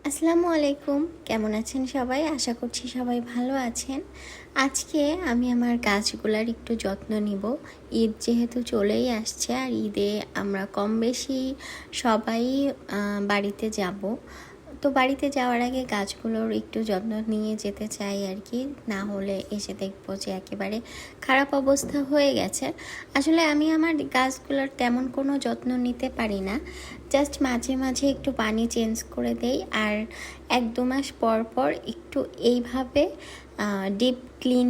আসসালামু আলাইকুম। কেমন আছেন সবাই? আশা করছি সবাই ভালো আছেন। আজকে আমি আমার গাছগুলার একটু যত্ন নিব। ঈদ যেহেতু চলেই আসছে, আর ঈদে আমরা কম বেশি সবাই বাড়িতে যাব। তো বাড়িতে যাওয়ার আগে গাছগুলোর একটু যত্ন নিয়ে যেতে চাই আর কি, না হলে এসে দেখবো যে একেবারে খারাপ অবস্থা হয়ে গেছে। আসলে আমি আমার গাছগুলোর তেমন কোনো যত্ন নিতে পারি না, জাস্ট মাঝে মাঝে একটু পানি চেঞ্জ করে দেই, আর 1-2 মাস পর পর একটু এইভাবে ডিপ ক্লিন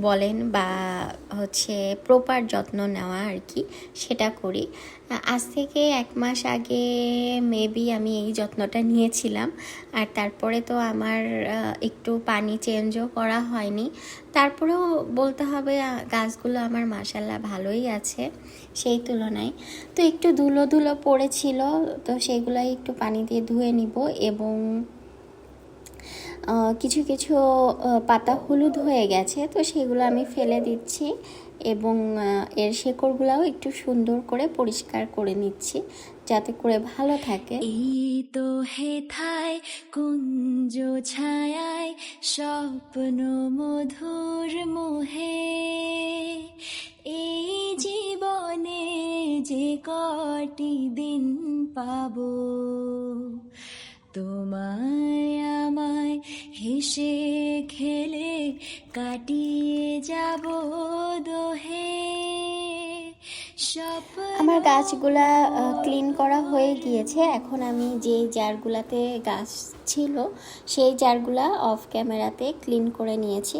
বলেন বা হচ্ছে প্রপার যত্ন নেওয়া আর কি, সেটা করি। আজ থেকে 1 মাস আগে মেবি আমি এই যত্নটা নিয়েছিলাম, আর তারপরে তো আমার একটু পানি চেঞ্জও করা হয়নি। তারপরেও বলতে হবে গাছগুলো আমার মাশাআল্লাহ ভালোই আছে সেই তুলনায়। তো একটু ধুলো ধুলো পড়েছিল, তো সেগুলাই একটু পানি দিয়ে ধুয়ে নিব, এবং কিছু কিছু পাতা হলুদ হয়ে গেছে, তো সেগুলো আমি ফেলে দিচ্ছি, এবং এর শেকড়গুলোও একটু সুন্দর করে পরিষ্কার করে নিচ্ছি যাতে করে ভালো থাকে। এই তো হেথায় কুঞ্জ ছায়ায় স্বপ্ন মধুর মোহে, এই জীবনে যে কটি দিন পাবো, তোমায় আমায় হেসে খেলে কাটিয়ে যাব দোহে। আমার গাছগুলা ক্লিন করা হয়ে গিয়েছে। এখন আমি যে জারগুলাতে গাছ ছিল সেই জারগুলা অফ ক্যামেরাতে ক্লিন করে নিয়েছি।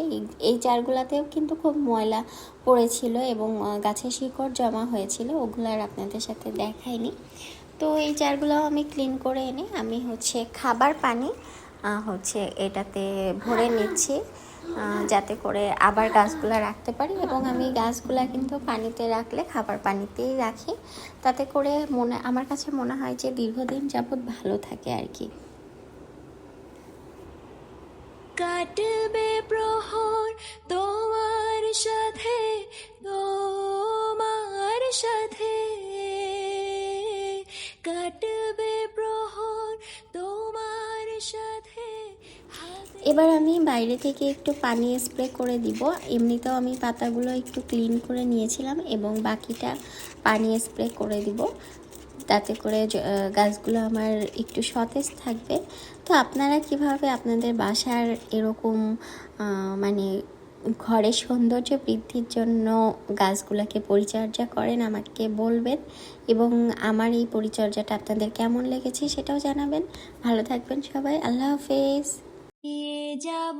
এই জারগুলাতেও কিন্তু খুব ময়লা পড়েছিল এবং গাছের শিকড় জমা হয়েছিল, ওগুলো আর আপনাদের সাথে দেখাইনি। তো এই জারগুলো আমি ক্লিন করে এনে আমি খাবার পানি এটাতে ভরে নিচ্ছি, যাতে করে আবার গাছগুলা রাখতে পারি। এবং আমি গাছগুলা কিন্তু পানিতে রাখলে খাবার পানিতেই রাখি, তাতে করে আমার কাছে মনে হয় যে দীর্ঘদিন যাবৎ ভালো থাকে আর কি। কাটবে প্রহর তোমার সাথে, তোমার সাথে কাটবে প্রহর তোমার সাথে। এবার আমি বাইরে থেকে একটু পানি স্প্রে করে দিব। এমনিতেও আমি পাতাগুলো একটু ক্লিন করে নিয়েছিলাম, এবং বাকিটা পানি স্প্রে করে দিব, তাতে করে গাছগুলো আমার একটু সতেজ থাকবে। তো আপনারা কিভাবে আপনাদের বাসার এরকম মানে ঘরের সৌন্দর্য বৃদ্ধির জন্য গাছগুলোকে পরিচর্যা করেন আমাকে বলবেন, এবং আমার এই পরিচর্যাটা আপনাদের কেমন লেগেছে সেটাও জানাবেন। ভালো থাকবেন সবাই, আল্লাহ হাফেজ। যাব